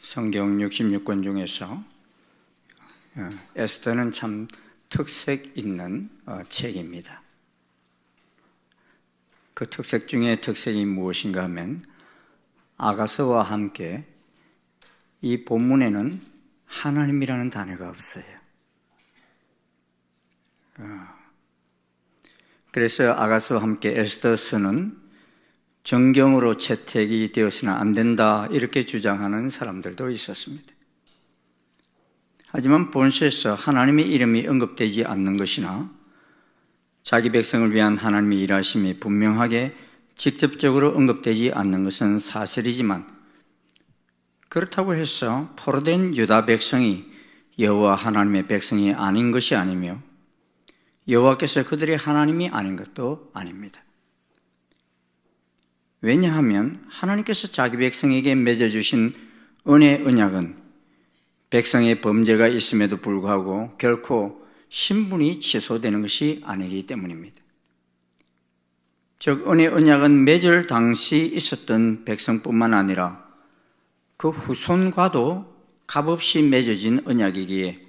성경 66권 중에서 에스더는 참 특색 있는 책입니다. 그 특색 중에 특색이 무엇인가 하면 아가서와 함께 이 본문에는 하나님이라는 단어가 없어요. 그래서 아가서와 함께 에스더서는 정경으로 채택이 되어서는 안 된다 이렇게 주장하는 사람들도 있었습니다. 하지만 본서에서 하나님의 이름이 언급되지 않는 것이나 자기 백성을 위한 하나님의 일하심이 분명하게 직접적으로 언급되지 않는 것은 사실이지만, 그렇다고 해서 포로된 유다 백성이 여호와 하나님의 백성이 아닌 것이 아니며 여호와께서 그들의 하나님이 아닌 것도 아닙니다. 왜냐하면 하나님께서 자기 백성에게 맺어주신 은혜 언약은 백성의 범죄가 있음에도 불구하고 결코 신분이 취소되는 것이 아니기 때문입니다. 즉 은혜 언약은 맺을 당시 있었던 백성뿐만 아니라 그 후손과도 값없이 맺어진 언약이기에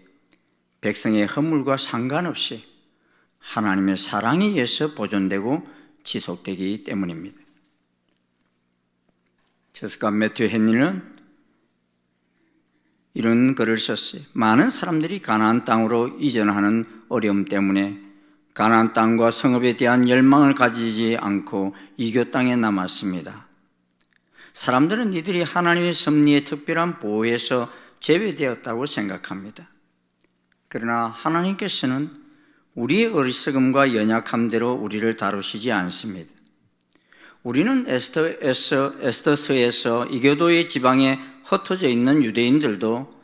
백성의 허물과 상관없이 하나님의 사랑에 의해서 보존되고 지속되기 때문입니다. 저스가 매튜 헨리는 이런 글을 썼어요. 많은 사람들이 가나안 땅으로 이전하는 어려움 때문에 가나안 땅과 성읍에 대한 열망을 가지지 않고 이교 땅에 남았습니다. 사람들은 이들이 하나님의 섭리의 특별한 보호에서 제외되었다고 생각합니다. 그러나 하나님께서는 우리의 어리석음과 연약함대로 우리를 다루시지 않습니다. 우리는 에스더서에서 이교도의 지방에 흩어져 있는 유대인들도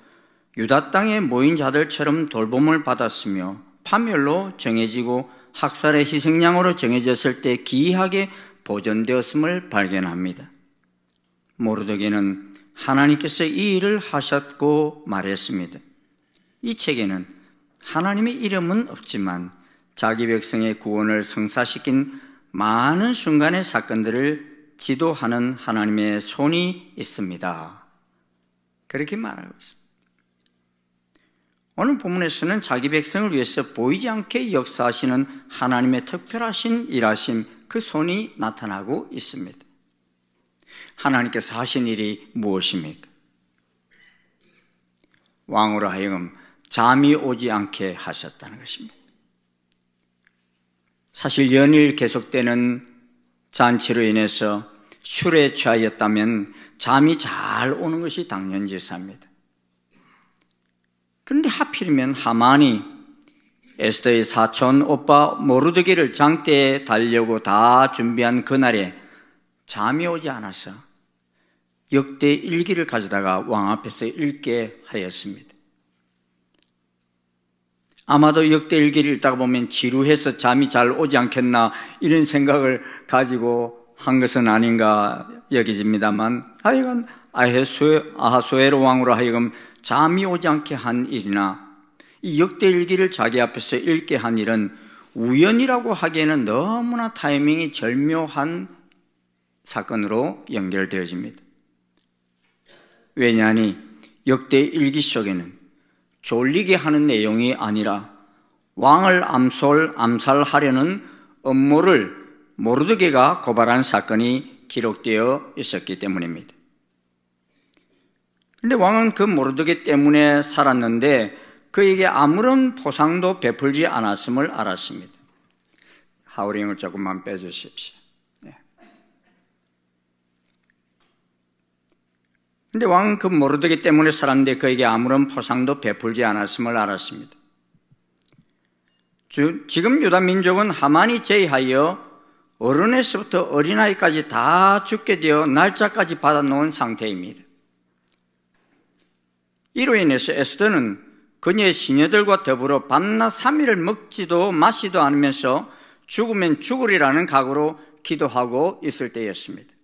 유다 땅에 모인 자들처럼 돌봄을 받았으며 파멸로 정해지고 학살의 희생양으로 정해졌을 때 기이하게 보존되었음을 발견합니다. 모르드게는 하나님께서 이 일을 하셨고 말했습니다. 이 책에는 하나님의 이름은 없지만 자기 백성의 구원을 성사시킨 많은 순간의 사건들을 지도하는 하나님의 손이 있습니다. 그렇게 말하고 있습니다. 오늘 본문에서는 자기 백성을 위해서 보이지 않게 역사하시는 하나님의 특별하신 일하심, 그 손이 나타나고 있습니다. 하나님께서 하신 일이 무엇입니까? 왕으로 하여금 잠이 오지 않게 하셨다는 것입니다. 사실 연일 계속되는 잔치로 인해서 술에 취하였다면 잠이 잘 오는 것이 당연지사입니다. 그런데 하필이면 하만이 에스더의 사촌 오빠 모르드게를 장대에 달려고 다 준비한 그날에 잠이 오지 않아서 역대 일기를 가져다가 왕 앞에서 읽게 하였습니다. 아마도 역대 일기를 읽다가 보면 지루해서 잠이 잘 오지 않겠나 이런 생각을 가지고 한 것은 아닌가 여겨집니다만, 하여간 아하수에로 왕으로 하여금 잠이 오지 않게 한 일이나 이 역대 일기를 자기 앞에서 읽게 한 일은 우연이라고 하기에는 너무나 타이밍이 절묘한 사건으로 연결되어집니다. 왜냐하니 역대 일기 속에는 졸리게 하는 내용이 아니라 왕을 암살하려는 음모를 모르드게가 고발한 사건이 기록되어 있었기 때문입니다. 그런데 왕은 그 모르드게 때문에 살았는데 그에게 아무런 보상도 베풀지 않았음을 알았습니다. 하우링을 조금만 빼주십시오. 그런데 왕은 그 모르드게 때문에 살았는데 그에게 아무런 보상도 베풀지 않았음을 알았습니다. 지금 유다 민족은 하만이 제의하여 어른에서부터 어린아이까지 다 죽게 되어 날짜까지 받아놓은 상태입니다. 이로 인해서 에스더는 그녀의 시녀들과 더불어 밤낮 3일을 먹지도 마시도 않으면서 죽으면 죽으리라는 각오로 기도하고 있을 때였습니다.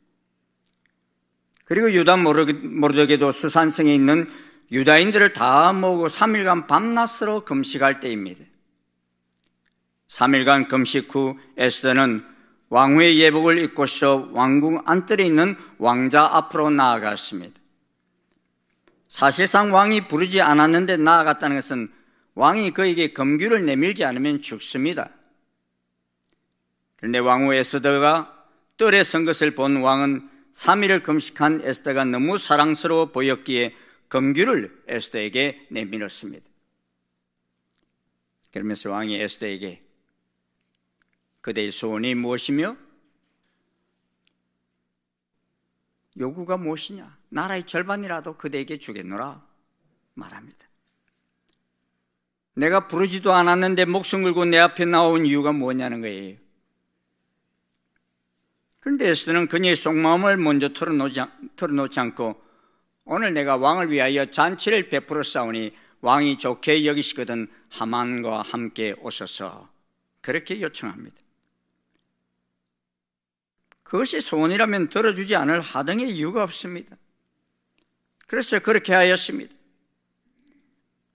그리고 유다 모르드게도 수산성에 있는 유다인들을 다 모으고 3일간 밤낮으로 금식할 때입니다. 3일간 금식 후 에스더는 왕후의 예복을 입고서 왕궁 안뜰에 있는 왕자 앞으로 나아갔습니다. 사실상 왕이 부르지 않았는데 나아갔다는 것은 왕이 그에게 검규를 내밀지 않으면 죽습니다. 그런데 왕후 에스더가 뜰에 선 것을 본 왕은 3일을 금식한 에스더가 너무 사랑스러워 보였기에 검규를 에스더에게 내밀었습니다. 그러면서 왕이 에스더에게 그대의 소원이 무엇이며 요구가 무엇이냐? 나라의 절반이라도 그대에게 주겠노라 말합니다. 내가 부르지도 않았는데 목숨 걸고 내 앞에 나온 이유가 뭐냐는 거예요. 그런데 에스더는 그녀의 속마음을 먼저 털어놓지 않고 오늘 내가 왕을 위하여 잔치를 베풀어 싸우니 왕이 좋게 여기시거든 하만과 함께 오소서 그렇게 요청합니다. 그것이 소원이라면 들어주지 않을 하등의 이유가 없습니다. 그래서 그렇게 하였습니다.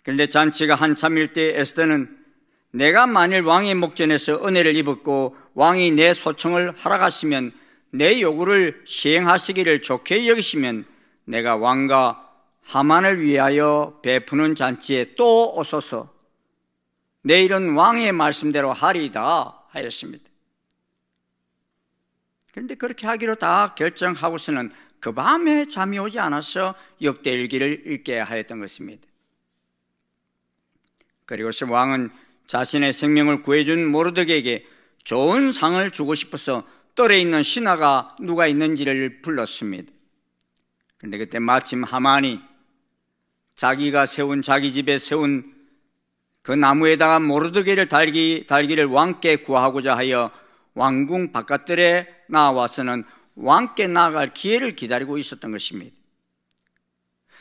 그런데 잔치가 한참일 때 에스더는 내가 만일 왕의 목전에서 은혜를 입었고 왕이 내 소청을 허락하시면 내 요구를 시행하시기를 좋게 여기시면 내가 왕과 하만을 위하여 베푸는 잔치에 또 오소서 내일은 왕의 말씀대로 하리이다 하였습니다. 그런데 그렇게 하기로 다 결정하고서는 그 밤에 잠이 오지 않아서 역대일기를 읽게 하였던 것입니다. 그리고서 왕은 자신의 생명을 구해준 모르드게에게 좋은 상을 주고 싶어서 뜰에 있는 신하가 누가 있는지를 불렀습니다. 그런데 그때 마침 하만이 자기가 자기 집에 세운 그 나무에다가 모르드게를 달기를 왕께 구하고자 하여 왕궁 바깥들에 나와서는 왕께 나아갈 기회를 기다리고 있었던 것입니다.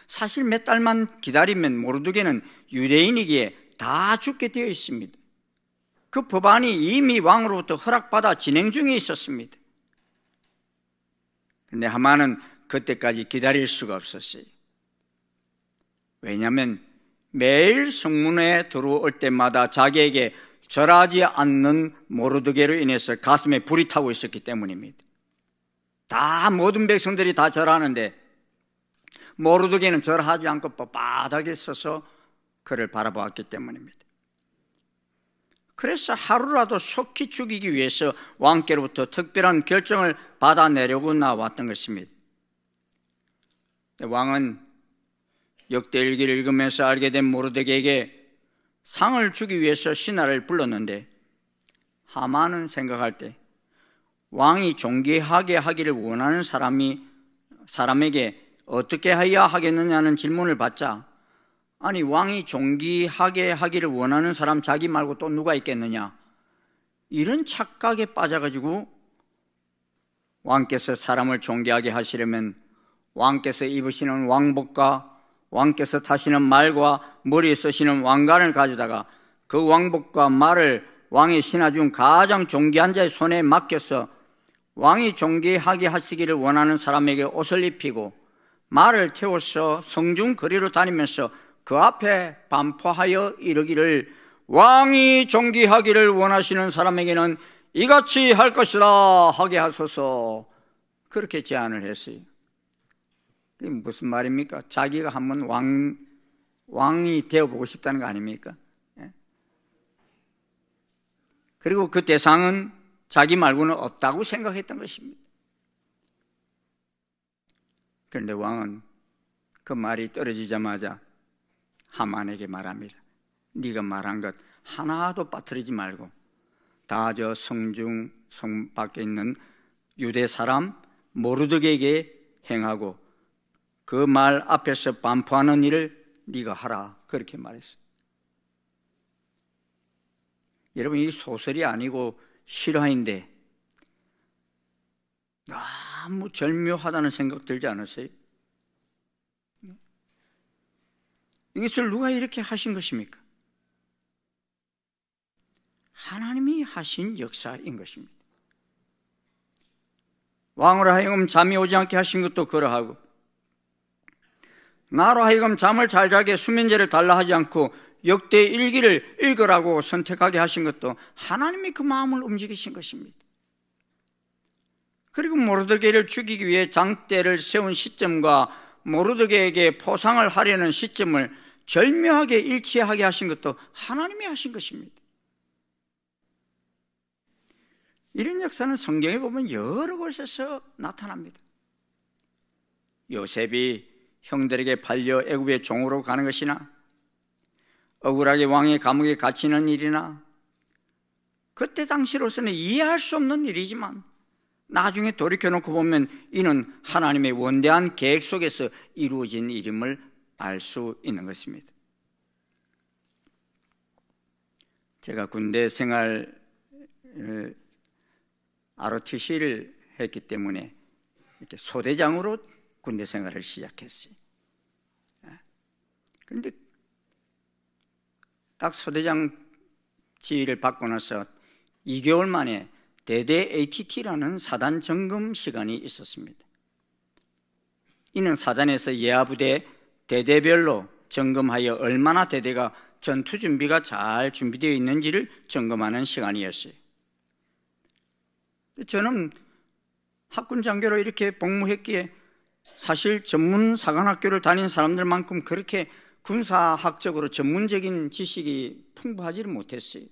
사실 몇 달만 기다리면 모르드게는 유대인이기에 다 죽게 되어 있습니다. 그 법안이 이미 왕으로부터 허락받아 진행 중에 있었습니다. 그런데 하만은 그때까지 기다릴 수가 없었어요. 왜냐하면 매일 성문에 들어올 때마다 자기에게 절하지 않는 모르드게로 인해서 가슴에 불이 타고 있었기 때문입니다. 다 모든 백성들이 다 절하는데 모르드게는 절하지 않고 뻣뻣하게 서서 그를 바라보았기 때문입니다. 그래서 하루라도 속히 죽이기 위해서 왕께로부터 특별한 결정을 받아내려고 나왔던 것입니다. 왕은 역대일기를 읽으면서 알게 된 모르드게에게 상을 주기 위해서 신하를 불렀는데 하만은 생각할 때 왕이 존귀하게 하기를 원하는 사람에게 어떻게 해야 하겠느냐는 질문을 받자 아니 왕이 존귀하게 하기를 원하는 사람 자기 말고 또 누가 있겠느냐 이런 착각에 빠져가지고 왕께서 사람을 존귀하게 하시려면 왕께서 입으시는 왕복과 왕께서 타시는 말과 머리에 쓰시는 왕관을 가져다가 그 왕복과 말을 왕의 신하 중 가장 존귀한 자의 손에 맡겨서 왕이 존귀하게 하시기를 원하는 사람에게 옷을 입히고 말을 태워서 성중 거리로 다니면서 그 앞에 반포하여 이르기를 왕이 존귀하기를 원하시는 사람에게는 이같이 할 것이라 하게 하소서 그렇게 제안을 했어요. 그게 무슨 말입니까? 자기가 한번 왕이 되어보고 싶다는 거 아닙니까? 그리고 그 대상은 자기 말고는 없다고 생각했던 것입니다. 그런데 왕은 그 말이 떨어지자마자 하만에게 말합니다. 네가 말한 것 하나도 빠뜨리지 말고 다 저 성 밖에 있는 유대 사람 모르드게에게 행하고 그 말 앞에서 반포하는 일을 네가 하라 그렇게 말했어요. 여러분 이 소설이 아니고 실화인데 너무 절묘하다는 생각 들지 않으세요? 이것을 누가 이렇게 하신 것입니까? 하나님이 하신 역사인 것입니다. 왕으로 하여금 잠이 오지 않게 하신 것도 그러하고 나로 하여금 잠을 잘 자게 수면제를 달라 하지 않고 역대 일기를 읽으라고 선택하게 하신 것도 하나님이 그 마음을 움직이신 것입니다. 그리고 모르드게를 죽이기 위해 장대를 세운 시점과 모르드게에게 포상을 하려는 시점을 절묘하게 일치하게 하신 것도 하나님이 하신 것입니다. 이런 역사는 성경에 보면 여러 곳에서 나타납니다. 요셉이 형들에게 팔려 애굽의 종으로 가는 것이나, 억울하게 왕의 감옥에 갇히는 일이나, 그때 당시로서는 이해할 수 없는 일이지만 나중에 돌이켜놓고 보면 이는 하나님의 원대한 계획 속에서 이루어진 일임을 알 수 있는 것입니다. 제가 군대 생활 ROTC를 했기 때문에 이렇게 소대장으로 군대 생활을 시작했어요. 그런데 딱 소대장 지위를 받고 나서 2개월 만에 대대 ATT라는 사단 점검 시간이 있었습니다. 이는 사단에서 예하부대 대대별로 점검하여 얼마나 대대가 전투 준비가 잘 준비되어 있는지를 점검하는 시간이었어요. 저는 학군 장교로 이렇게 복무했기에 사실 전문 사관학교를 다닌 사람들만큼 그렇게 군사학적으로 전문적인 지식이 풍부하지를 못했어요.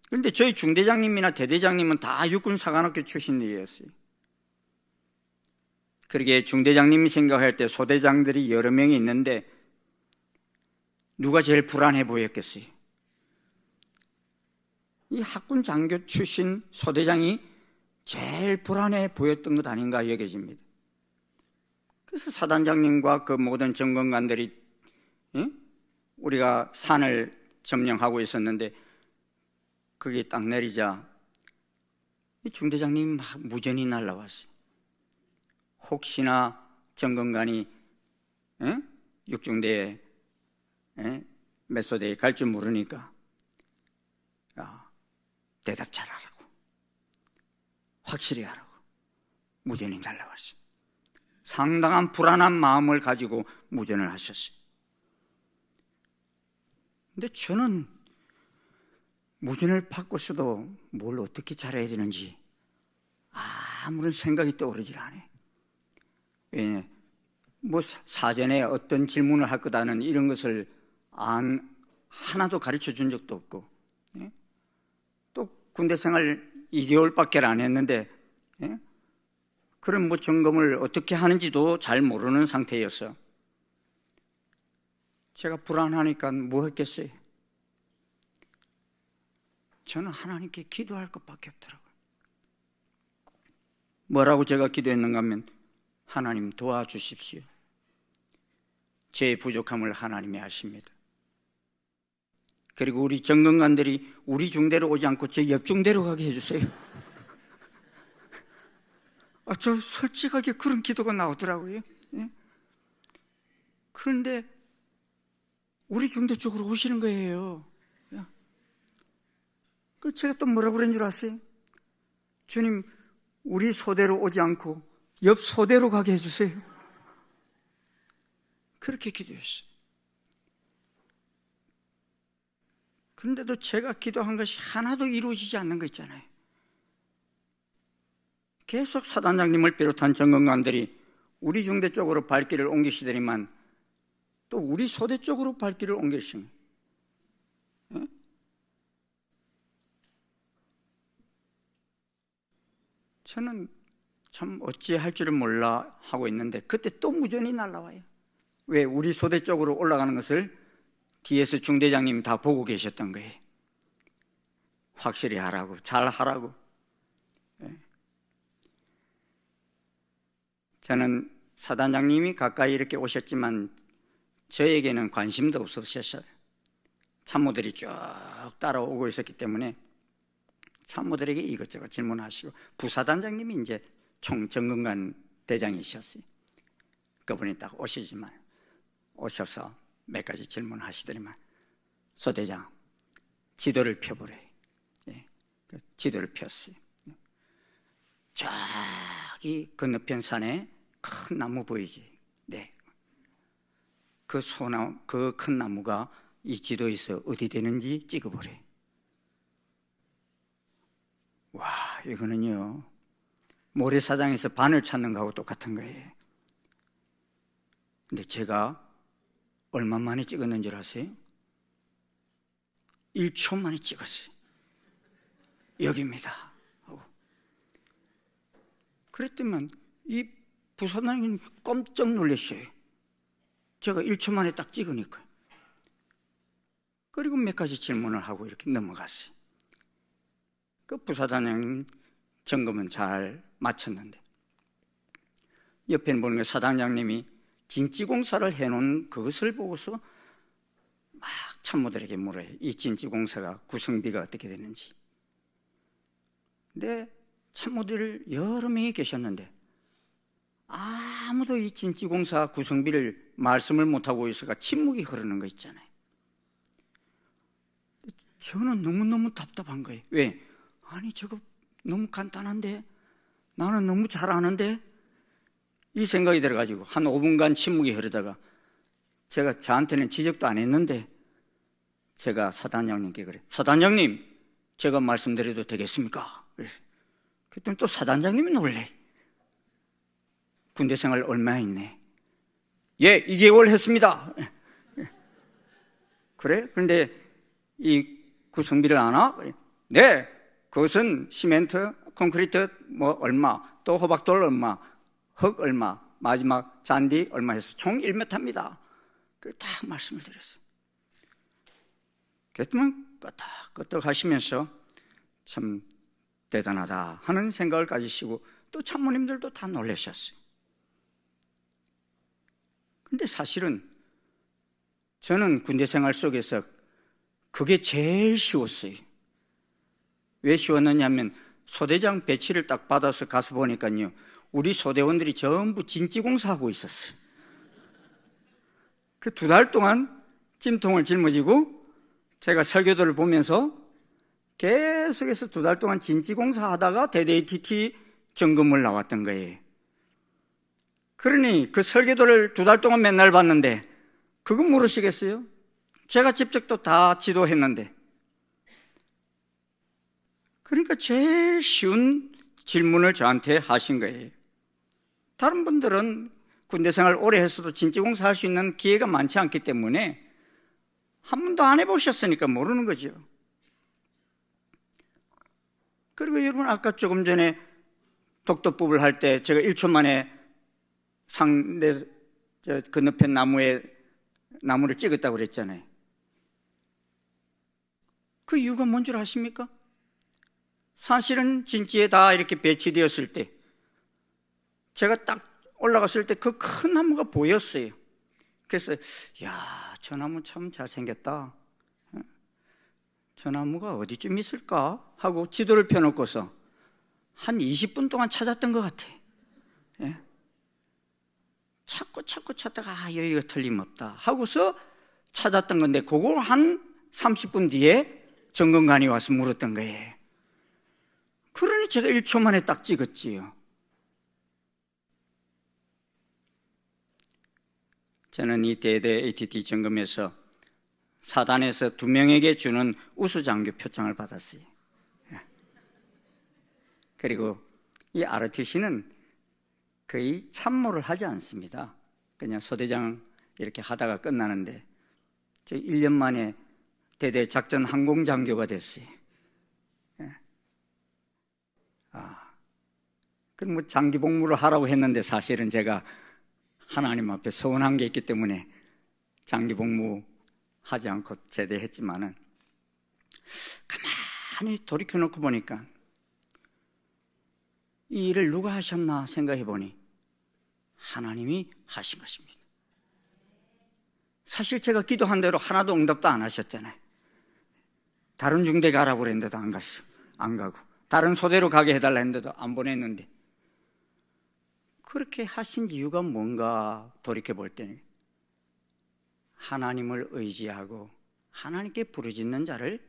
그런데 저희 중대장님이나 대대장님은 다 육군사관학교 출신들이었어요. 그러게 중대장님이 생각할 때 소대장들이 여러 명이 있는데 누가 제일 불안해 보였겠어요? 이 학군 장교 출신 소대장이 제일 불안해 보였던 것 아닌가 여겨집니다. 그래서 사단장님과 그 모든 점검관들이 우리가 산을 점령하고 있었는데 거기에 딱 내리자 이 중대장님이 막 무전이 날라왔어요. 혹시나 점검관이 육중대에 몇 소대에 갈 줄 모르니까 대답 잘하라고, 확실히 하라고 무전이 날라왔어요. 상당한 불안한 마음을 가지고 무전을 하셨어요. 근데 저는 무전을 받고서도 뭘 어떻게 잘해야 되는지 아무런 생각이 떠오르질 않아요. 왜? 뭐 사전에 어떤 질문을 할 거다는 이런 것을 하나도 가르쳐 준 적도 없고, 또 군대 생활 2개월밖에 안 했는데 그런 뭐 점검을 어떻게 하는지도 잘 모르는 상태였어요. 제가 불안하니까 뭐 했겠어요? 저는 하나님께 기도할 것밖에 없더라고요. 뭐라고 제가 기도했는가 하면 하나님 도와주십시오. 제 부족함을 하나님이 아십니다. 그리고 우리 점검관들이 우리 중대로 오지 않고 제 옆 중대로 가게 해주세요. 저 솔직하게 그런 기도가 나오더라고요. 그런데 우리 중대 쪽으로 오시는 거예요. 그 제가 또 뭐라고 그런 줄 아세요? 주님, 우리 소대로 오지 않고 옆 소대로 가게 해주세요. 그렇게 기도했어요. 그런데도 제가 기도한 것이 하나도 이루어지지 않는 거 있잖아요. 계속 사단장님을 비롯한 점검관들이 우리 중대 쪽으로 발길을 옮기시더니만 또 우리 소대 쪽으로 발길을 옮기시는. 저는 참 어찌할 줄을 몰라 하고 있는데 그때 또 무전이 날라와요. 왜? 우리 소대 쪽으로 올라가는 것을 뒤에서 중대장님이 다 보고 계셨던 거예요. 확실히 하라고, 잘 하라고. 저는 사단장님이 가까이 이렇게 오셨지만 저에게는 관심도 없으셨어요. 참모들이 쭉 따라오고 있었기 때문에 참모들에게 이것저것 질문하시고, 부사단장님이 이제 총점검관 대장이셨어요. 그분이 딱 오셔서 몇 가지 질문하시더니만, 소대장, 지도를 펴보래. 그 지도를 폈어요. 저기 건너편 산에 큰 나무 보이지? 네. 그 큰 나무가 이 지도에서 어디 되는지 찍어보래. 와, 이거는요 모래사장에서 바늘 찾는 거하고 똑같은 거예요. 근데 제가 얼마 만에 찍었는 줄 아세요? 1초 만에 찍었어요. 여기입니다 하고. 그랬더니 이 부사장님 깜짝 놀랐어요. 제가 1초 만에 딱 찍으니까. 그리고 몇 가지 질문을 하고 이렇게 넘어갔어요. 그 부사장님 점검은 잘 마쳤는데 옆에 보는 게 사단장님이 진지공사를 해놓은 그것을 보고서 막 참모들에게 물어요. 이 진지공사가 구성비가 어떻게 되는지. 근데 참모들 여러 명이 계셨는데 아무도 이 진지공사 구성비를 말씀을 못하고 있어가 침묵이 흐르는 거 있잖아요. 저는 너무너무 답답한 거예요. 왜? 아니 저거 너무 간단한데 나는 너무 잘 아는데 이 생각이 들어가지고 한 5분간 침묵이 흐르다가 제가 저한테는 지적도 안 했는데 제가 사단장님께 그래. 사단장님 제가 말씀드려도 되겠습니까? 그랬어요. 그랬더니 또 사단장님이 놀래. 군대 생활 얼마 했네? 예, 2개월 했습니다. 그래? 그런데 이 구성비를 아나? 네, 그것은 시멘트, 콘크리트 뭐 얼마, 또 호박돌 얼마, 흙 얼마, 마지막 잔디 얼마 해서 총 1m입니다. 다 말씀을 드렸어요. 그랬더니 끄떡끄떡 하시면서 참 대단하다 하는 생각을 가지시고 또 참모님들도 다 놀라셨어요. 근데 사실은 저는 군대 생활 속에서 그게 제일 쉬웠어요. 왜 쉬웠느냐 하면 소대장 배치를 딱 받아서 가서 보니까요, 우리 소대원들이 전부 진지공사하고 있었어요. 그 2달 동안 찜통을 짊어지고 제가 설교도를 보면서 계속해서 2달 동안 진지공사 하다가 대대TT 점검을 나왔던 거예요. 그러니 그 설교도를 2달 동안 맨날 봤는데 그거 모르시겠어요? 제가 직접 또 다 지도했는데. 그러니까 제일 쉬운 질문을 저한테 하신 거예요. 다른 분들은 군대 생활 오래 했어도 진지공사 할 수 있는 기회가 많지 않기 때문에 한 번도 안 해보셨으니까 모르는 거죠. 그리고 여러분 아까 조금 전에 독도법을 할 때 제가 1초 만에 상대 건너편 나무를 찍었다고 그랬잖아요. 그 이유가 뭔 줄 아십니까? 사실은 진지에 다 이렇게 배치되었을 때 제가 딱 올라갔을 때 그 큰 나무가 보였어요. 그래서 야, 저 나무 참 잘생겼다. 저 나무가 어디쯤 있을까? 하고 지도를 펴놓고서 한 20분 동안 찾았던 것 같아. 예? 찾고 찾다가 여기가 틀림없다 하고서 찾았던 건데 그걸 한 30분 뒤에 점검관이 와서 물었던 거예요. 그러니 제가 1초 만에 딱 찍었지요. 저는 이 대대 ATT 점검에서 사단에서 2명에게 주는 우수장교 표창을 받았어요. 그리고 이 ROTC는 거의 참모를 하지 않습니다. 그냥 소대장 이렇게 하다가 끝나는데 저 1년 만에 대대 작전 항공장교가 됐어요. 그럼 뭐 장기 복무를 하라고 했는데 사실은 제가 하나님 앞에 서운한 게 있기 때문에 장기 복무 하지 않고 제대했지만은 가만히 돌이켜놓고 보니까 이 일을 누가 하셨나 생각해 보니 하나님이 하신 것입니다. 사실 제가 기도한 대로 하나도 응답도 안 하셨잖아요. 다른 중대 가라고 그랬는데도 안 갔어. 안 가고 다른 소대로 가게 해달라 했는데도 안 보냈는데 그렇게 하신 이유가 뭔가 돌이켜볼 때는 하나님을 의지하고 하나님께 부르짖는 자를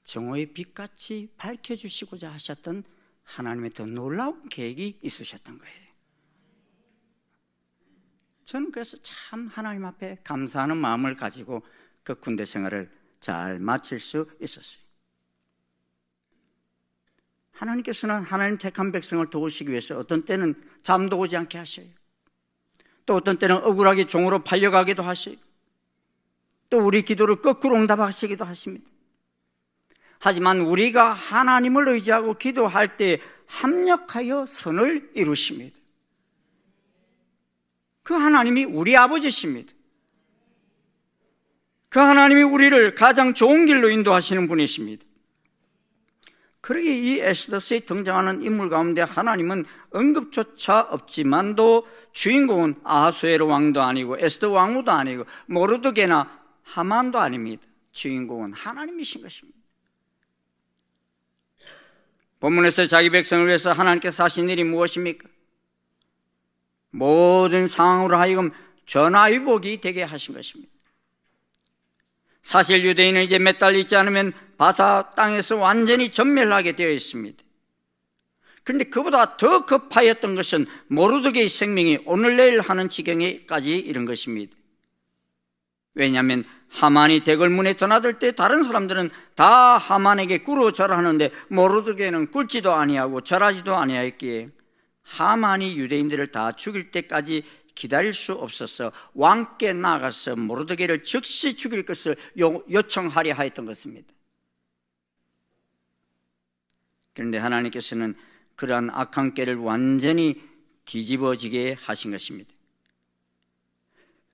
정오의 빛같이 밝혀주시고자 하셨던 하나님의 더 놀라운 계획이 있으셨던 거예요. 저는 그래서 참 하나님 앞에 감사하는 마음을 가지고 그 군대 생활을 잘 마칠 수 있었어요. 하나님께서는 하나님 택한 백성을 도우시기 위해서 어떤 때는 잠도 오지 않게 하셔요. 또 어떤 때는 억울하게 종으로 팔려가기도 하시고, 또 우리 기도를 거꾸로 응답하시기도 하십니다. 하지만 우리가 하나님을 의지하고 기도할 때 합력하여 선을 이루십니다. 그 하나님이 우리 아버지십니다. 그 하나님이 우리를 가장 좋은 길로 인도하시는 분이십니다. 그러기에 이 엑소더스에 등장하는 인물 가운데 하나님은 언급조차 없지만도 주인공은 아하수에로 왕도 아니고 에스더 왕후도 아니고 모르드게나 하만도 아닙니다. 주인공은 하나님이신 것입니다. 본문에서 자기 백성을 위해서 하나님께서 하신 일이 무엇입니까? 모든 상황으로 하여금 전화위복이 되게 하신 것입니다. 사실 유대인은 이제 몇 달 있지 않으면 바사 땅에서 완전히 전멸하게 되어 있습니다. 그런데 그보다 더 급하였던 것은 모르드게의 생명이 오늘 내일 하는 지경에까지 이른 것입니다. 왜냐하면 하만이 대궐문에 드나들 때 다른 사람들은 다 하만에게 꿇어 절하는데 모르드게는 꿇지도 아니하고 절하지도 아니하였기에 하만이 유대인들을 다 죽일 때까지 기다릴 수 없어서 왕께 나가서 모르드게를 즉시 죽일 것을 요청하려 하였던 것입니다. 그런데 하나님께서는 그러한 악한 꾀를 완전히 뒤집어지게 하신 것입니다.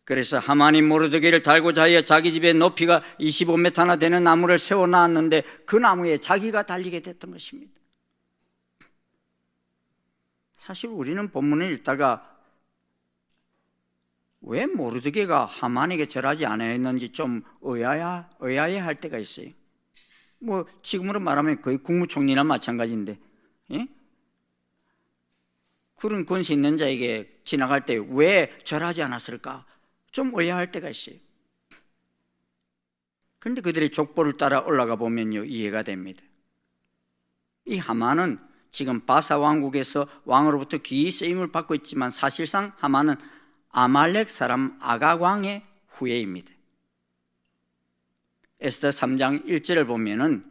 그래서 하만이 모르드게를 달고자 하여 자기 집에 높이가 25m나 되는 나무를 세워놨는데 그 나무에 자기가 달리게 됐던 것입니다. 사실 우리는 본문을 읽다가 왜 모르드게가 하만에게 절하지 않았는지 좀 의아해할 때가 있어요. 뭐 지금으로 말하면 거의 국무총리나 마찬가지인데, 예? 그런 권세 있는 자에게 지나갈 때 왜 절하지 않았을까? 좀 의아할 때가 있어요. 그런데 그들의 족보를 따라 올라가 보면요, 이해가 됩니다. 이 하만은 지금 바사 왕국에서 왕으로부터 귀히 쓰임을 받고 있지만 사실상 하만은 아말렉 사람 아각 왕의 후예입니다. 에스더 3장 1절을 보면은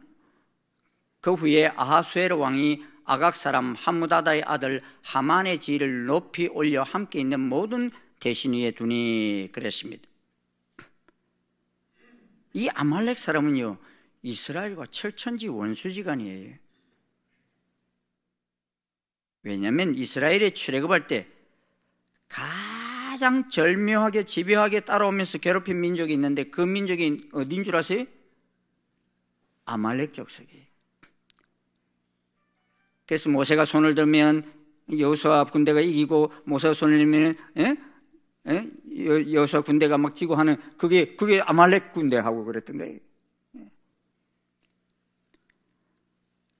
그 후에 아하수에로 왕이 아각 사람 함무다다의 아들 하만의 지위를 높이 올려 함께 있는 모든 대신 위에 두니 그랬습니다. 이 아말렉 사람은요, 이스라엘과 철천지 원수지간이에요. 왜냐하면 이스라엘에 출애굽할 때 가장 절묘하게 집요하게 따라오면서 괴롭힌 민족이 있는데 그 민족이 어딘 줄 아세요? 아말렉 족속이에요. 그래서 모세가 손을 들면 여호수아 군대가 이기고 모세가 손을 들면 여호수아 군대가 막 지고 하는 그게 아말렉 군대하고 그랬던 거예요.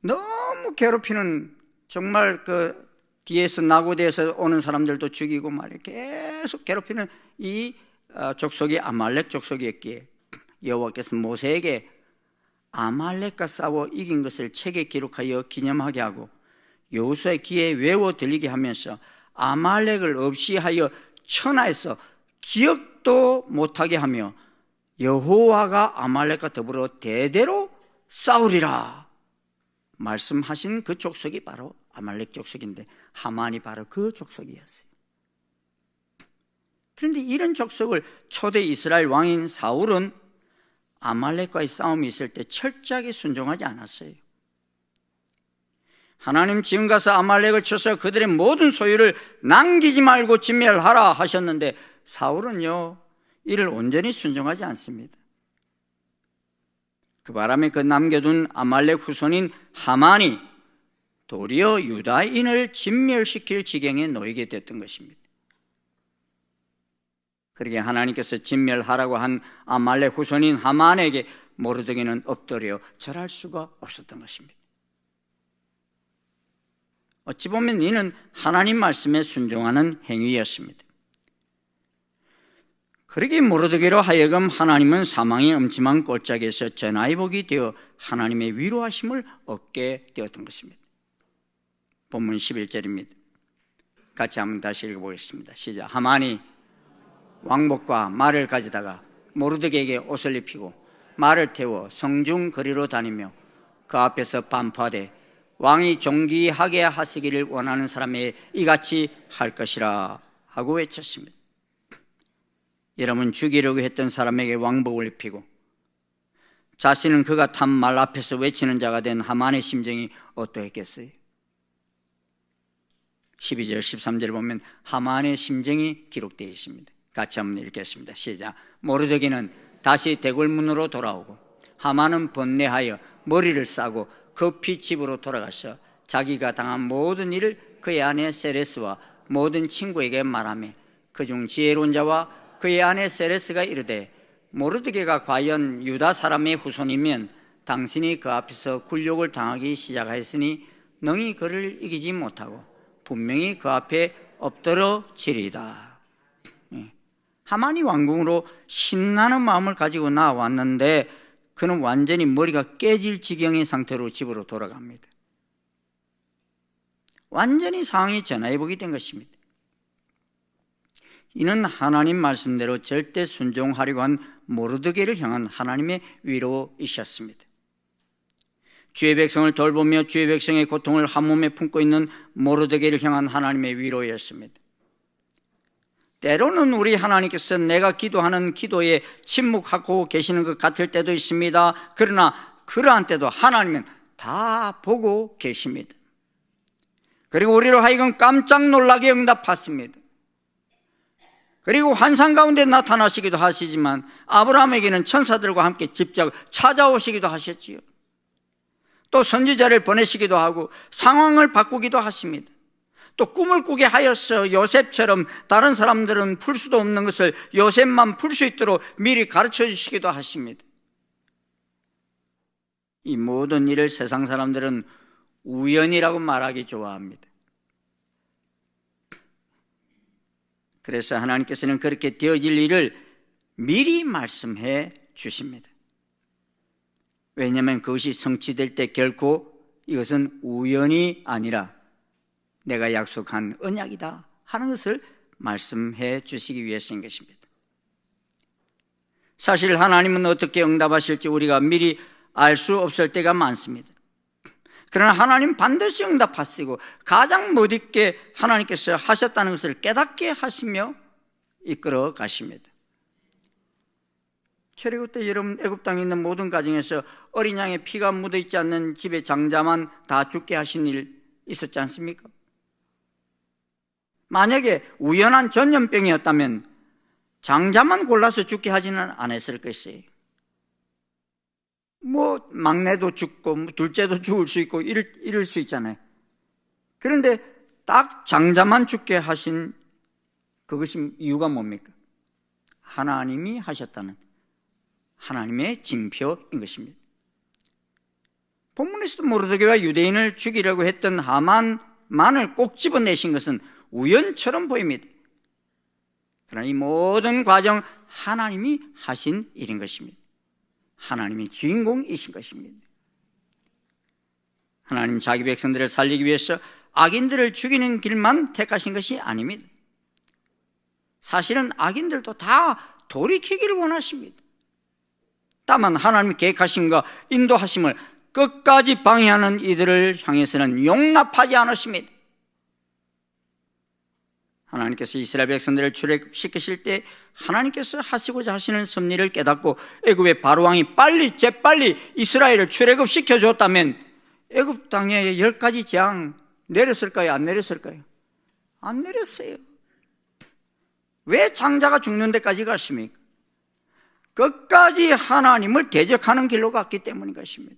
너무 괴롭히는, 정말 그 뒤에서 나고대에서 오는 사람들도 죽이고 말이야 계속 괴롭히는 이 족속이 아말렉 족속이었기에 여호와께서 모세에게 아말렉과 싸워 이긴 것을 책에 기록하여 기념하게 하고 여호수아의 귀에 외워 들리게 하면서 아말렉을 없이 하여 천하에서 기억도 못하게 하며 여호와가 아말렉과 더불어 대대로 싸우리라 말씀하신 그 족속이 바로 아말렉 족속인데 하만이 바로 그 족속이었어요. 그런데 이런 족속을 초대 이스라엘 왕인 사울은 아말렉과의 싸움이 있을 때 철저하게 순종하지 않았어요. 하나님 지금 가서 아말렉을 쳐서 그들의 모든 소유를 남기지 말고 진멸하라 하셨는데 사울은요, 이를 온전히 순종하지 않습니다. 그 바람에 그 남겨둔 아말렉 후손인 하만이 도리어 유다인을 진멸시킬 지경에 놓이게 됐던 것입니다. 그러게 하나님께서 진멸하라고 한 아말렉 후손인 하만에게 모르드게는 엎드려 절할 수가 없었던 것입니다. 어찌 보면 이는 하나님 말씀에 순종하는 행위였습니다. 그러기에 모르드게로 하여금 하나님은 사망의 음침한 골짜기에서 전화위복이 되어 하나님의 위로하심을 얻게 되었던 것입니다. 본문 11절입니다. 같이 한번 다시 읽어보겠습니다. 시작. 하만이 왕복과 말을 가져다가 모르드게에게 옷을 입히고 말을 태워 성중 거리로 다니며 그 앞에서 반포하되 왕이 존귀하게 하시기를 원하는 사람에게 이같이 할 것이라 하고 외쳤습니다. 여러분, 죽이려고 했던 사람에게 왕복을 입히고 자신은 그가 탄 말 앞에서 외치는 자가 된 하만의 심정이 어떠했겠어요? 12절 13절을 보면 하만의 심정이 기록되어 있습니다. 같이 한번 읽겠습니다. 시작. 모르드게는 다시 대궐문으로 돌아오고 하만은 번뇌하여 머리를 싸고 급히 집으로 돌아가서 자기가 당한 모든 일을 그의 아내 세레스와 모든 친구에게 말하며 그중 지혜로운 자와 그의 아내 세레스가 이르되 모르드게가 과연 유다 사람의 후손이면 당신이 그 앞에서 굴욕을 당하기 시작하였으니 능히 그를 이기지 못하고 분명히 그 앞에 엎드러지리이다. 하만이 왕궁으로 신나는 마음을 가지고 나왔는데 그는 완전히 머리가 깨질 지경의 상태로 집으로 돌아갑니다. 완전히 상황이 전화해보게 된 것입니다. 이는 하나님 말씀대로 절대 순종하려고 한 모르드게를 향한 하나님의 위로이셨습니다. 주의 백성을 돌보며 주의 백성의 고통을 한 몸에 품고 있는 모르드게를 향한 하나님의 위로였습니다. 때로는 우리 하나님께서 내가 기도하는 기도에 침묵하고 계시는 것 같을 때도 있습니다. 그러나 그러한 때도 하나님은 다 보고 계십니다. 그리고 우리로 하여금 깜짝 놀라게 응답하십니다. 그리고 환상 가운데 나타나시기도 하시지만 아브라함에게는 천사들과 함께 직접 찾아오시기도 하셨지요. 또 선지자를 보내시기도 하고 상황을 바꾸기도 하십니다. 또 꿈을 꾸게 하여서 요셉처럼 다른 사람들은 풀 수도 없는 것을 요셉만 풀 수 있도록 미리 가르쳐 주시기도 하십니다. 이 모든 일을 세상 사람들은 우연이라고 말하기 좋아합니다. 그래서 하나님께서는 그렇게 되어질 일을 미리 말씀해 주십니다. 왜냐하면 그것이 성취될 때 결코 이것은 우연이 아니라 내가 약속한 언약이다 하는 것을 말씀해 주시기 위해서인 것입니다. 사실 하나님은 어떻게 응답하실지 우리가 미리 알 수 없을 때가 많습니다. 그러나 하나님 반드시 응답하시고 가장 멋있게 하나님께서 하셨다는 것을 깨닫게 하시며 이끌어 가십니다. 출애굽 때 여러분 애굽 땅에 있는 모든 가정에서 어린 양의 피가 묻어 있지 않는 집의 장자만 다 죽게 하신 일 있었지 않습니까? 만약에 우연한 전염병이었다면 장자만 골라서 죽게 하지는 않았을 것이에요. 막내도 죽고 둘째도 죽을 수 있고 이럴 수 있잖아요. 그런데 딱 장자만 죽게 하신 그것이 이유가 뭡니까? 하나님이 하셨다는 하나님의 징표인 것입니다. 본문에서도 모르드게가 유대인을 죽이려고 했던 하만만을 꼭 집어내신 것은 우연처럼 보입니다. 그러나 이 모든 과정 하나님이 하신 일인 것입니다. 하나님이 주인공이신 것입니다. 하나님 자기 백성들을 살리기 위해서 악인들을 죽이는 길만 택하신 것이 아닙니다. 사실은 악인들도 다 돌이키기를 원하십니다. 다만 하나님이 계획하심과 인도하심을 끝까지 방해하는 이들을 향해서는 용납하지 않으십니다. 하나님께서 이스라엘 백성들을 출애굽시키실 때 하나님께서 하시고자 하시는 섭리를 깨닫고 애굽의 바로왕이 재빨리 이스라엘을 출애굽시켜 줬다면 애굽 땅에 10가지 재앙 내렸을까요? 안 내렸을까요? 안 내렸어요. 왜 장자가 죽는 데까지 갔습니까? 끝까지 하나님을 대적하는 길로 갔기 때문인 것입니다.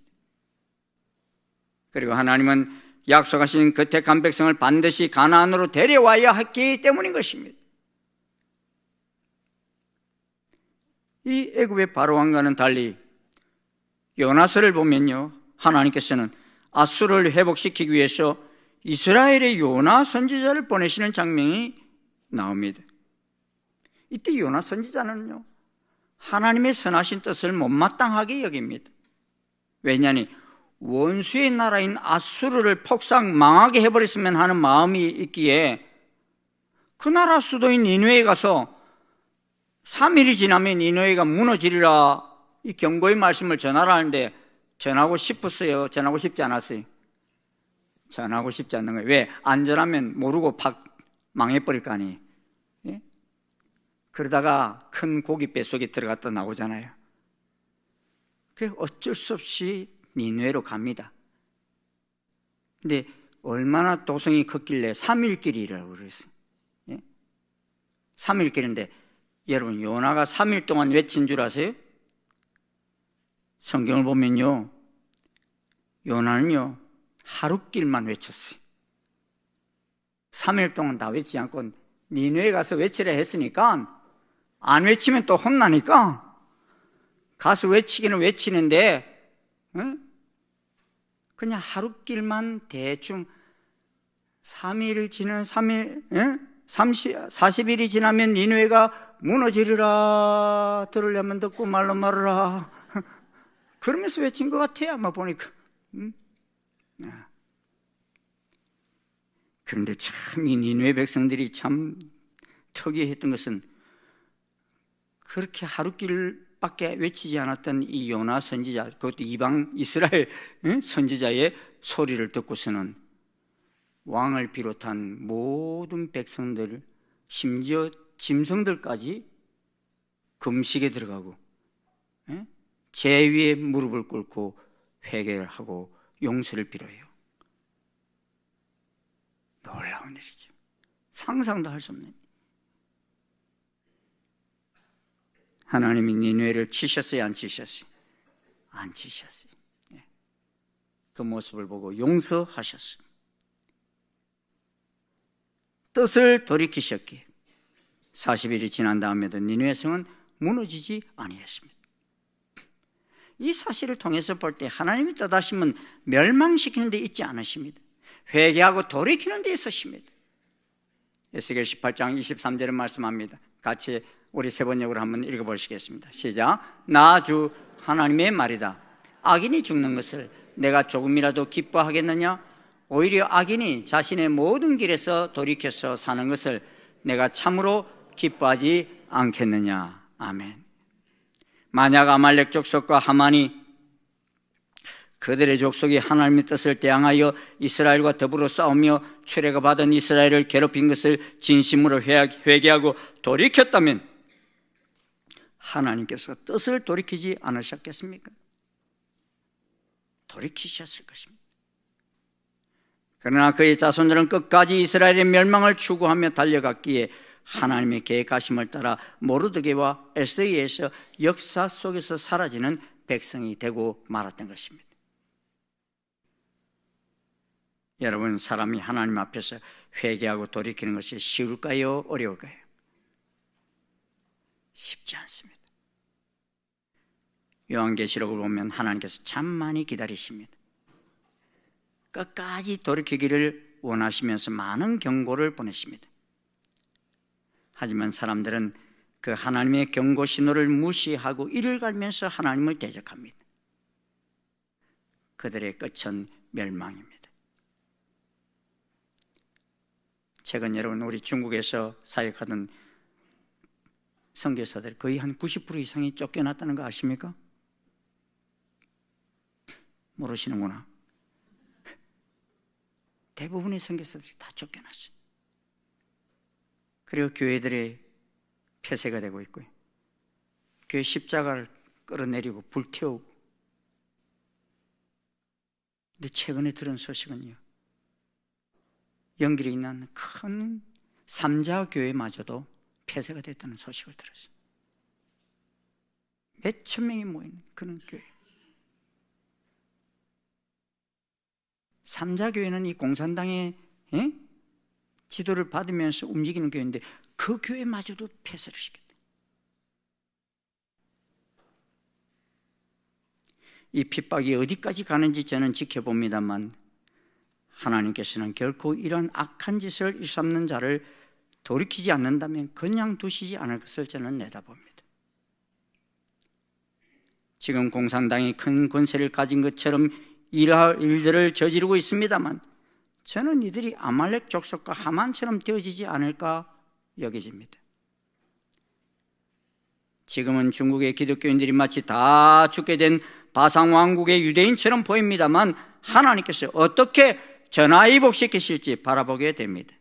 그리고 하나님은 약속하신 그 택한 백성을 반드시 가나안으로 데려와야 했기 때문인 것입니다. 이 애굽의 바로왕과는 달리 요나서를 보면요, 하나님께서는 아수르를 회복시키기 위해서 이스라엘의 요나 선지자를 보내시는 장면이 나옵니다. 이때 요나 선지자는요, 하나님의 선하신 뜻을 못마땅하게 여깁니다. 왜냐하니 원수의 나라인 아수르를 폭삭 망하게 해버렸으면 하는 마음이 있기에 그 나라 수도인 니느웨에 가서 3일이 지나면 니느웨가 무너지리라 이 경고의 말씀을 전하라 하는데 전하고 싶었어요? 전하고 싶지 않았어요? 전하고 싶지 않는 거예요. 왜? 안전하면 모르고 팍 망해버릴 거 아니에요. 예? 그러다가 큰 고기 뱃속에 들어갔다 나오잖아요. 그 어쩔 수 없이 니느웨로 갑니다. 근데 얼마나 도성이 컸길래 3일 길이라고 그랬어요. 3일 길인데 여러분, 요나가 3일 동안 외친 줄 아세요? 성경을 보면요, 요나는요 하루길만 외쳤어요. 3일 동안 다 외치지 않고 니느웨 가서 외치라 했으니까, 안 외치면 또 혼나니까 가서 외치기는 외치는데 그냥 하루길만 대충 3일 지난 40일이 지나면 니느웨가 무너지리라. 들으려면 듣고 말로 말으라. 그러면서 외친 것 같아요, 아마 보니까. 그런데 참 이 니느웨 백성들이 참 특이했던 것은, 그렇게 하루길밖에 외치지 않았던 이 요나 선지자, 그것도 이방 이스라엘 선지자의 소리를 듣고서는 왕을 비롯한 모든 백성들, 심지어 짐승들까지 금식에 들어가고 제 위에 무릎을 꿇고 회개를 하고 용서를 빌어요. 놀라운 일이죠. 상상도 할 수 없는. 하나님이 니느웨를 치셨어요, 안 치셨어요? 안 치셨어요. 그 모습을 보고 용서하셨어요. 뜻을 돌이키셨기에 40일이 지난 다음에도 니느웨 성은 무너지지 아니했습니다. 이 사실을 통해서 볼 때 하나님이 뜻하심은 멸망시키는 데 있지 않으십니다. 회개하고 돌이키는 데 있으십니다. 에스겔 18장 23절에 말씀합니다. 같이 우리 세 번역으로 한번 읽어보시겠습니다. 시작. 나 주 하나님의 말이다. 악인이 죽는 것을 내가 조금이라도 기뻐하겠느냐? 오히려 악인이 자신의 모든 길에서 돌이켜서 사는 것을 내가 참으로 기뻐하지 않겠느냐? 아멘. 만약 아말렉 족속과 하만이 그들의 족속이 하나님의 뜻을 대항하여 이스라엘과 더불어 싸우며 최례가 받은 이스라엘을 괴롭힌 것을 진심으로 회개하고 돌이켰다면 하나님께서 뜻을 돌이키지 않으셨겠습니까? 돌이키셨을 것입니다. 그러나 그의 자손들은 끝까지 이스라엘의 멸망을 추구하며 달려갔기에 하나님의 계획하심을 따라 모르드게와 에스더에서 역사 속에서 사라지는 백성이 되고 말았던 것입니다. 여러분, 사람이 하나님 앞에서 회개하고 돌이키는 것이 쉬울까요? 어려울까요? 쉽지 않습니다. 요한계시록을 보면 하나님께서 참 많이 기다리십니다. 끝까지 돌이키기를 원하시면서 많은 경고를 보내십니다. 하지만 사람들은 그 하나님의 경고 신호를 무시하고 이를 갈면서 하나님을 대적합니다. 그들의 끝은 멸망입니다. 최근 여러분, 우리 중국에서 사역하던 선교사들 거의 한 90% 이상이 쫓겨났다는 거 아십니까? 모르시는구나. 대부분의 선교사들이 다 쫓겨났어요. 그리고 교회들이 폐쇄가 되고 있고요. 교회 십자가를 끌어내리고 불태우고. 근데 최근에 들은 소식은요, 연길에 있는 큰 삼자 교회마저도 폐쇄가 됐다는 소식을 들었어요. 몇천 명이 모인 그런 교회. 삼자 교회는 이 공산당의 지도를 받으면서 움직이는 교회인데 그 교회마저도 폐쇄를 시켰다. 이 핍박이 어디까지 가는지 저는 지켜봅니다만 하나님께서는 결코 이런 악한 짓을 일삼는 자를 돌이키지 않는다면 그냥 두시지 않을 것을 저는 내다봅니다. 지금 공산당이 큰 권세를 가진 것처럼 이러한 일들을 저지르고 있습니다만 저는 이들이 아말렉 족속과 하만처럼 되어지지 않을까 여겨집니다. 지금은 중국의 기독교인들이 마치 다 죽게 된 바상 왕국의 유대인처럼 보입니다만 하나님께서 어떻게 전화위복시키실지 바라보게 됩니다.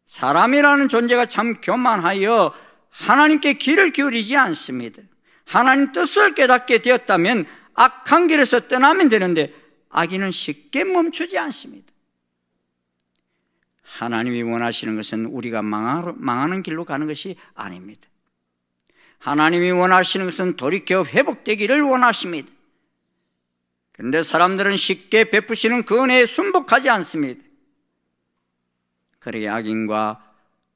사람이라는 존재가 참 교만하여 하나님께 귀를 기울이지 않습니다. 하나님 뜻을 깨닫게 되었다면 악한 길에서 떠나면 되는데 악인은 쉽게 멈추지 않습니다. 하나님이 원하시는 것은 우리가 망하는 길로 가는 것이 아닙니다. 하나님이 원하시는 것은 돌이켜 회복되기를 원하십니다. 그런데 사람들은 쉽게 베푸시는 그 은혜에 순복하지 않습니다. 그러기에 악인과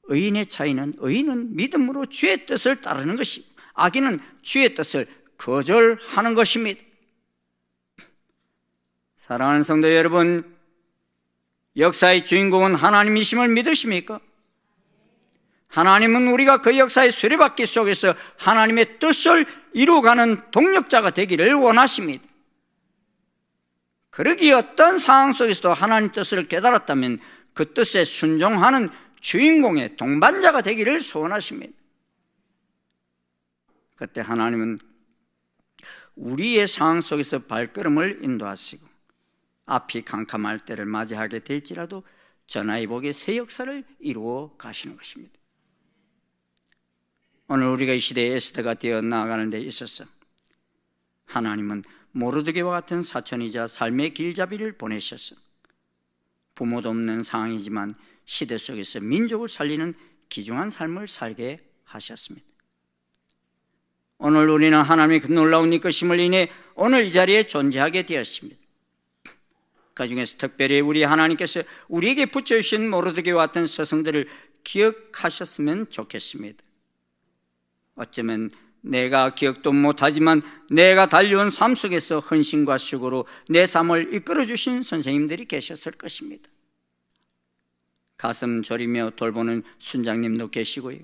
의인의 차이는, 의인은 믿음으로 주의 뜻을 따르는 것이고 악인은 주의 뜻을 거절하는 것입니다. 사랑하는 성도 여러분, 역사의 주인공은 하나님이심을 믿으십니까? 하나님은 우리가 그 역사의 수레바퀴 속에서 하나님의 뜻을 이루어가는 동력자가 되기를 원하십니다. 그러기에 어떤 상황 속에서도 하나님 뜻을 깨달았다면 그 뜻에 순종하는 주인공의 동반자가 되기를 소원하십니다. 그때 하나님은 우리의 상황 속에서 발걸음을 인도하시고 앞이 캄캄할 때를 맞이하게 될지라도 전화위복의 새 역사를 이루어 가시는 것입니다. 오늘 우리가 이 시대의 에스더가 되어 나아가는 데 있어서 하나님은 모르드게와 같은 사촌이자 삶의 길잡이를 보내셔서 부모도 없는 상황이지만 시대 속에서 민족을 살리는 귀중한 삶을 살게 하셨습니다. 오늘 우리는 하나님의 그 놀라운 이끄심을 인해 오늘 이 자리에 존재하게 되었습니다. 그 중에서 특별히 우리 하나님께서 우리에게 붙여주신 모르드게와 같은 서성들을 기억하셨으면 좋겠습니다. 어쩌면 내가 기억도 못하지만 내가 달려온 삶 속에서 헌신과 수고로 내 삶을 이끌어주신 선생님들이 계셨을 것입니다. 가슴 졸이며 돌보는 순장님도 계시고요,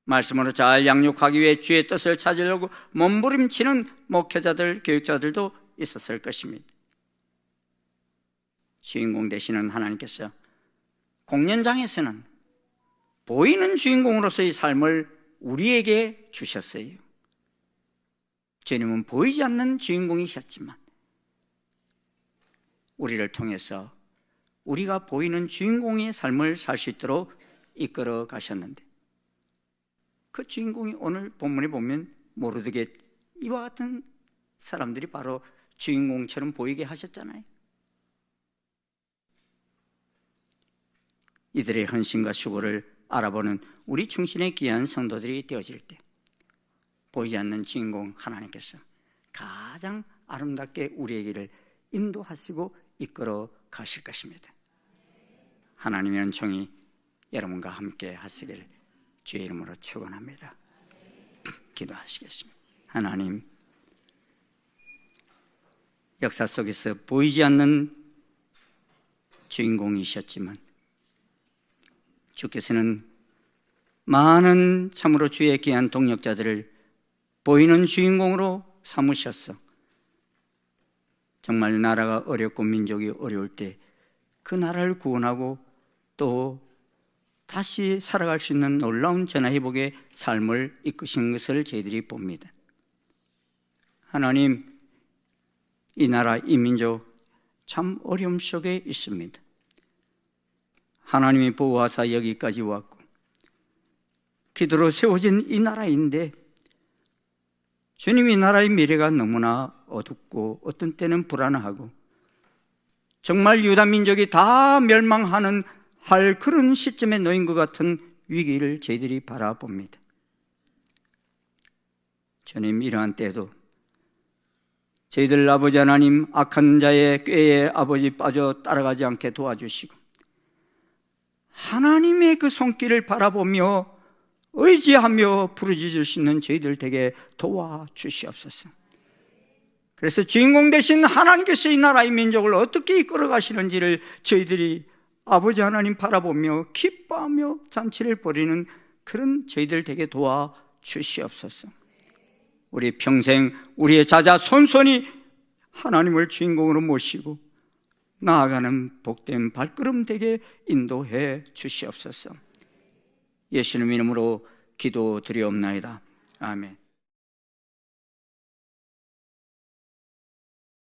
말씀으로 잘 양육하기 위해 주의 뜻을 찾으려고 몸부림치는 목회자들, 교육자들도 있었을 것입니다. 주인공 되시는 하나님께서 공연장에서는 보이는 주인공으로서의 삶을 우리에게 주셨어요. 주님은 보이지 않는 주인공이셨지만 우리를 통해서 우리가 보이는 주인공의 삶을 살 수 있도록 이끌어 가셨는데 그 주인공이 오늘 본문에 보면 모르드게 이와 같은 사람들이 바로 주인공처럼 보이게 하셨잖아요. 이들의 헌신과 수고를 알아보는 우리 충신의 귀한 성도들이 되어질 때 보이지 않는 주인공 하나님께서 가장 아름답게 우리에게를 인도하시고 이끌어 가실 것입니다. 하나님의 은총이 여러분과 함께 하시기를 주의 이름으로 축원합니다. 기도하시겠습니다. 하나님, 역사 속에서 보이지 않는 주인공이셨지만 주께서는 많은 참으로 주의 귀한 동력자들을 보이는 주인공으로 삼으셨어. 정말 나라가 어렵고 민족이 어려울 때 그 나라를 구원하고 또 다시 살아갈 수 있는 놀라운 전화회복의 삶을 이끄신 것을 저희들이 봅니다. 하나님, 이 나라, 이 민족 참 어려움 속에 있습니다. 하나님이 보호하사 여기까지 왔고 기도로 세워진 이 나라인데 주님이 나라의 미래가 너무나 어둡고 어떤 때는 불안하고 정말 유다 민족이 다 멸망하는 할 그런 시점에 놓인 것 같은 위기를 저희들이 바라봅니다. 주님, 이러한 때도 저희들 아버지 하나님 악한 자의 꾀에 아버지 빠져 따라가지 않게 도와주시고 하나님의 그 손길을 바라보며 의지하며 부르짖을 수 있는 저희들 되게 도와주시옵소서. 그래서 주인공 되신 하나님께서 이 나라의 민족을 어떻게 이끌어 가시는지를 저희들이 아버지 하나님 바라보며 기뻐하며 잔치를 벌이는 그런 저희들 되게 도와주시옵소서. 우리 평생 우리의 자자손손이 하나님을 주인공으로 모시고 나아가는 복된 발걸음 되게 인도해 주시옵소서. 예수님 이름으로 기도드리옵나이다. 아멘.